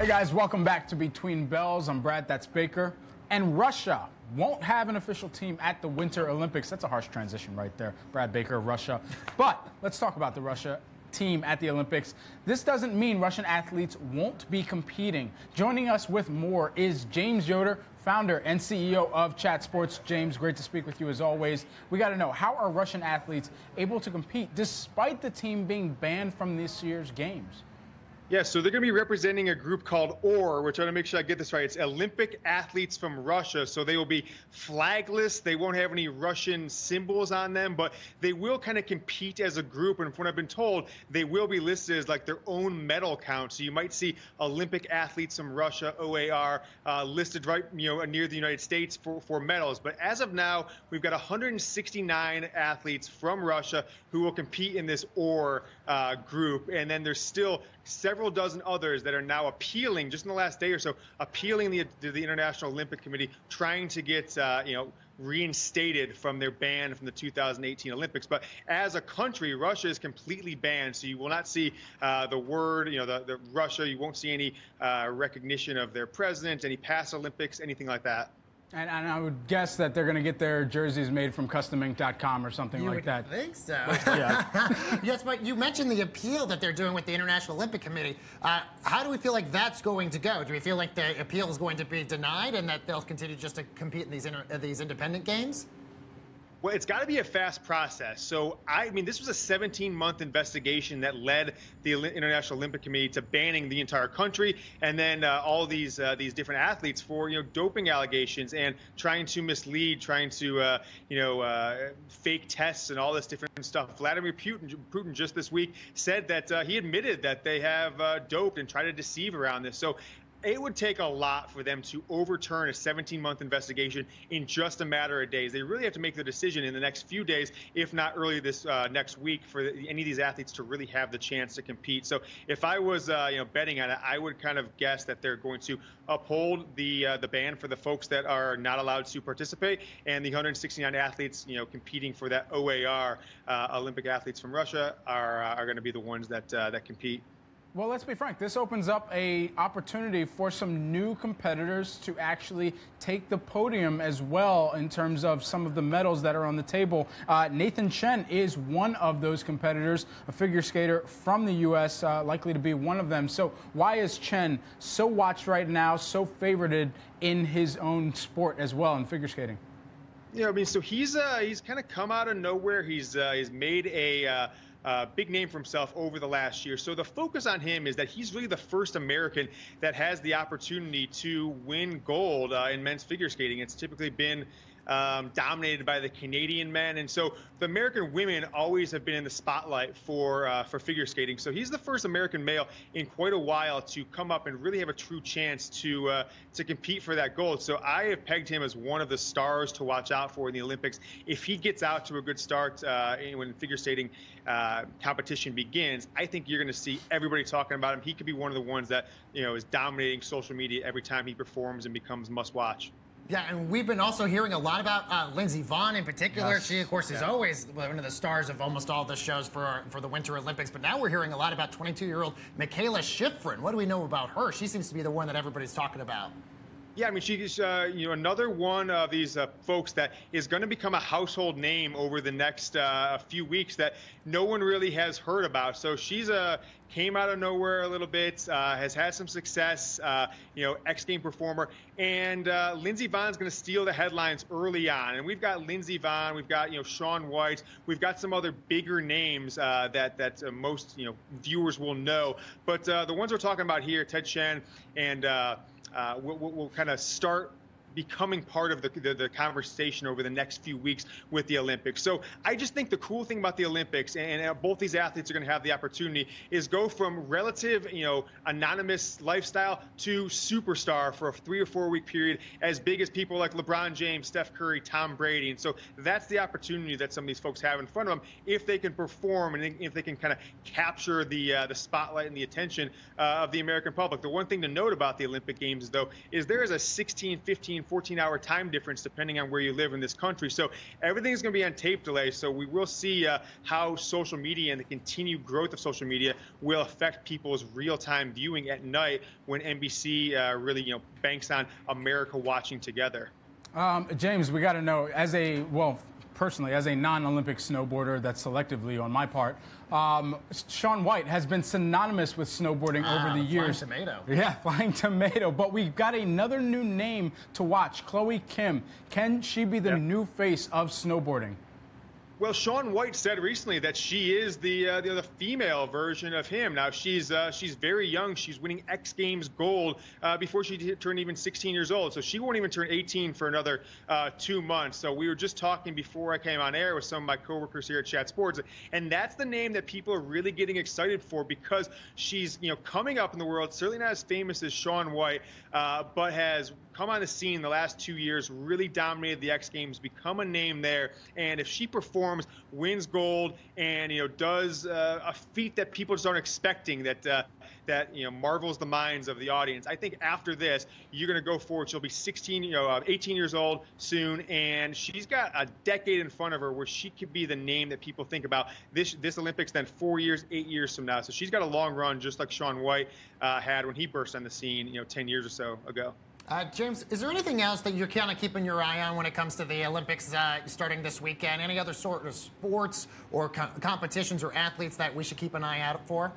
Hey guys, welcome back to Between Bells. I'm Brad, that's Baker. And Russia won't have an official team at the Winter Olympics. That's a harsh transition right there, Brad Baker, Russia. But let's talk about the Russia team at the Olympics. This doesn't mean Russian athletes won't be competing. Joining us with more is James Yoder, founder and CEO of Chat Sports. James, great to speak with you as always. We got to know, how are Russian athletes able to compete despite the team being banned from this year's games? Yeah, so they're going to be representing a group called OR, which I want to make sure I get this right. It's Olympic Athletes from Russia. So they will be flagless. They won't have any Russian symbols on them, but they will kind of compete as a group. And from what I've been told, they will be listed as like their own medal count. So you might see Olympic Athletes from Russia, OAR, listed right near the United States for medals. But as of now, we've got 169 athletes from Russia who will compete in this OR group. And then there's still several dozen others that are now appealing, just in the last day or so, appealing to the International Olympic Committee, trying to get reinstated from their ban from the 2018 Olympics. But as a country, Russia is completely banned, so you will not see the word, the Russia. You won't see any recognition of their president, any past Olympics, anything like that. And I would guess that they're going to get their jerseys made from customink.com or something like that. I think so. Yeah. Yes, but you mentioned the appeal that they're doing with the International Olympic Committee. How do we feel like that's going to go? Do we feel like the appeal is going to be denied and that they'll continue just to compete in these independent games? Well, it's got to be a fast process. So, I mean, this was a 17-month investigation that led the International Olympic Committee to banning the entire country, and then all these different athletes for doping allegations and trying to mislead, trying to fake tests and all this different stuff. Vladimir Putin just this week said that he admitted that they have doped and tried to deceive around this. So it would take a lot for them to overturn a 17-month investigation in just a matter of days. They really have to make the decision in the next few days, if not early this next week, for any of these athletes to really have the chance to compete. So if I was betting on it, I would kind of guess that they're going to uphold the ban for the folks that are not allowed to participate, and the 169 athletes competing for that OAR Olympic athletes from Russia are going to be the ones that compete. Well, let's be frank. This opens up an opportunity for some new competitors to actually take the podium as well in terms of some of the medals that are on the table. Nathan Chen is one of those competitors, a figure skater from the U.S., likely to be one of them. So why is Chen so watched right now, so favorited in his own sport as well in figure skating? Yeah, I mean, so he's kind of come out of nowhere. He's made a big name for himself over the last year. So the focus on him is that he's really the first American that has the opportunity to win gold in men's figure skating. It's typically been dominated by the Canadian men, and so the American women always have been in the spotlight for figure skating. So he's the first American male in quite a while to come up and really have a true chance to compete for that gold. So I have pegged him as one of the stars to watch out for in the Olympics. If he gets out to a good start when figure skating competition begins, I think you're going to see everybody talking about him. He could be one of the ones that is dominating social media every time he performs and becomes must-watch. Yeah, and we've been also hearing a lot about Lindsey Vonn in particular. Yes. She, of course, is always one of the stars of almost all the shows for the Winter Olympics. But now we're hearing a lot about 22-year-old Michaela Schifrin. What do we know about her? She seems to be the one that everybody's talking about. Yeah, I mean, she's another one of these folks that is going to become a household name over the next few weeks that no one really has heard about. So she's came out of nowhere a little bit, has had some success, X Game performer, and Lindsey Vonn's going to steal the headlines early on. And we've got Lindsey Vonn, we've got Shaun White, we've got some other bigger names that most viewers will know. But the ones we're talking about here, Ted Chen and we'll kind of start becoming part of the conversation over the next few weeks with the Olympics. So I just think the cool thing about the Olympics, and both these athletes are going to have the opportunity, is go from relative, anonymous lifestyle to superstar for a 3 or 4 week period, as big as people like LeBron James, Steph Curry, Tom Brady. And so that's the opportunity that some of these folks have in front of them if they can perform and if they can kind of capture the spotlight and the attention of the American public. The one thing to note about the Olympic Games, though, is there is a 16, 15 14-hour time difference depending on where you live in this country. So everything's going to be on tape delay. So we will see how social media and the continued growth of social media will affect people's real-time viewing at night when NBC really, banks on America watching together. James, we got to know, personally, as a non-Olympic snowboarder, that's selectively on my part, Shaun White has been synonymous with snowboarding over the years. Flying tomato. Yeah, flying tomato. But we've got another new name to watch, Chloe Kim. Can she be the new face of snowboarding? Well, Shaun White said recently that she is the female version of him. Now, she's very young. She's winning X Games gold before she turned even 16 years old. So she won't even turn 18 for another 2 months. So we were just talking before I came on air with some of my coworkers here at Chat Sports, and that's the name that people are really getting excited for because she's coming up in the world. Certainly not as famous as Shaun White, but has come on the scene the last 2 years, really dominated the X Games, become a name there. And if she performs, wins gold, and does a feat that people just aren't expecting, that marvels the minds of the audience, I think after this you're going to go forward. She'll be 18 years old soon, and she's got a decade in front of her where she could be the name that people think about this Olympics then 4 years, 8 years from now. So she's got a long run, just like Shaun White had when he burst on the scene 10 years or so ago. James, is there anything else that you're kind of keeping your eye on when it comes to the Olympics starting this weekend? Any other sort of sports or competitions or athletes that we should keep an eye out for?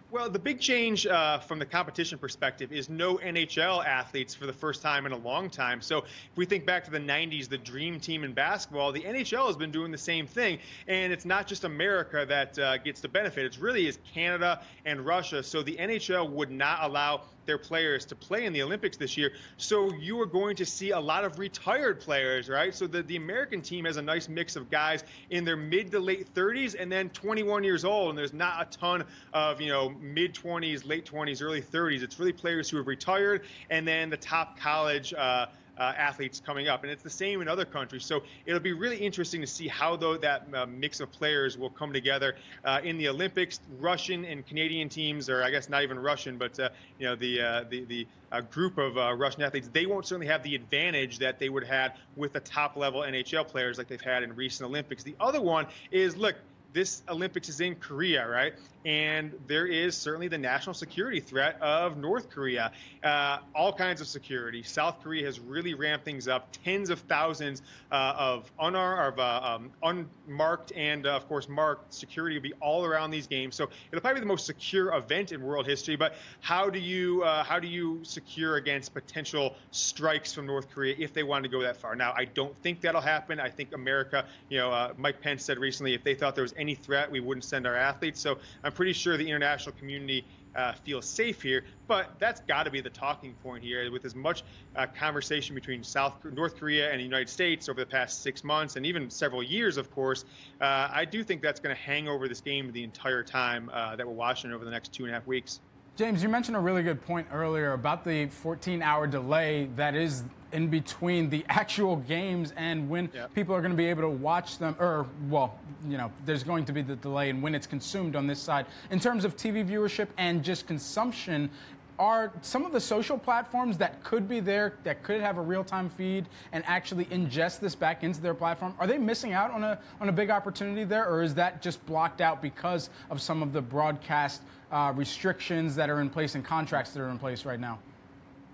Well, the big change from the competition perspective is no NHL athletes for the first time in a long time. So if we think back to the 90s, the dream team in basketball, the NHL has been doing the same thing. And it's not just America that gets the benefit. It really is Canada and Russia. So the NHL would not allow their players to play in the Olympics this year. So you are going to see a lot of retired players, right? So the American team has a nice mix of guys in their mid to late 30s and then 21 years old. And there's not a ton of, mid 20s, late 20s, early 30s. It's really players who have retired and then the top college athletes coming up. And it's the same in other countries. So it'll be really interesting to see how that mix of players will come together in the Olympics. Russian and Canadian teams, or I guess not even Russian, but the group of Russian athletes, they won't certainly have the advantage that they would have had with the top level NHL players like they've had in recent Olympics. The other one is, look, this Olympics is in Korea, right? And there is certainly the national security threat of North Korea. All kinds of security. South Korea has really ramped things up. Tens of thousands of unmarked and, of course, marked security will be all around these games. So it'll probably be the most secure event in world history. But how do you secure against potential strikes from North Korea if they wanted to go that far? Now, I don't think that'll happen. I think America, Mike Pence said recently, if they thought there was any threat, we wouldn't send our athletes. So I'm pretty sure the international community feels safe here, but that's got to be the talking point here. With as much conversation between North Korea and the United States over the past 6 months and even several years, of course, I do think that's going to hang over this game the entire time that we're watching over the next 2.5 weeks. James, you mentioned a really good point earlier about the 14-hour delay that is in between the actual games and when people are going to be able to watch them, there's going to be the delay and when it's consumed on this side. In terms of TV viewership and just consumption, are some of the social platforms that could be there, that could have a real-time feed and actually ingest this back into their platform, are they missing out on a big opportunity there, or is that just blocked out because of some of the broadcast restrictions that are in place and contracts that are in place right now?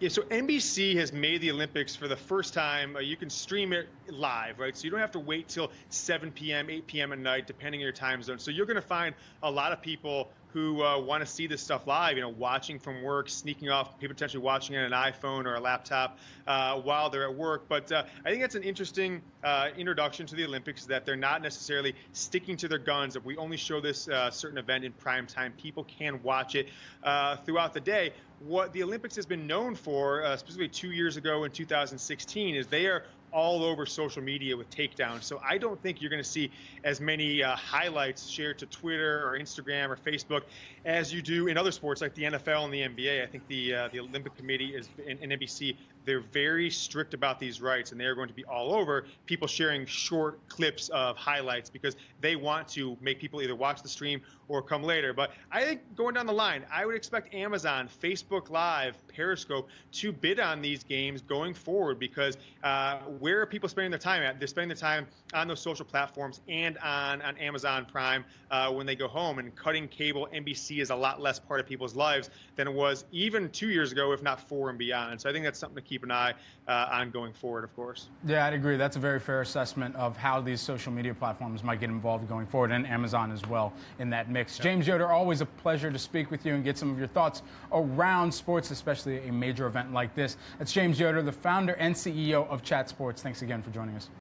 Yeah, so NBC has made the Olympics for the first time. You can stream it live, right? So you don't have to wait till 7 p.m., 8 p.m. at night, depending on your time zone. So you're going to find a lot of people who want to see this stuff live, watching from work, sneaking off, people potentially watching on an iPhone or a laptop while they're at work. But I think that's an interesting introduction to the Olympics, that they're not necessarily sticking to their guns. If we only show this certain event in prime time, people can watch it throughout the day. What the Olympics has been known for, specifically 2 years ago in 2016, is they are all over social media with takedowns. So I don't think you're going to see as many highlights shared to Twitter or Instagram or Facebook as you do in other sports like the NFL and the NBA. I think the Olympic Committee and NBC, they're very strict about these rights, and they're going to be all over people sharing short clips of highlights because they want to make people either watch the stream or come later. But I think going down the line, I would expect Amazon, Facebook Live, Periscope to bid on these games going forward because where are people spending their time at? They're spending their time on those social platforms and on Amazon Prime when they go home. And cutting cable, NBC is a lot less part of people's lives than it was even 2 years ago, if not 4 and beyond. So I think that's something to keep an eye on going forward, of course. Yeah, I'd agree. That's a very fair assessment of how these social media platforms might get involved going forward, and Amazon as well in that mix. Yep. James Yoder, always a pleasure to speak with you and get some of your thoughts around sports, especially a major event like this. That's James Yoder, the founder and CEO of Chat Sports. Thanks again for joining us.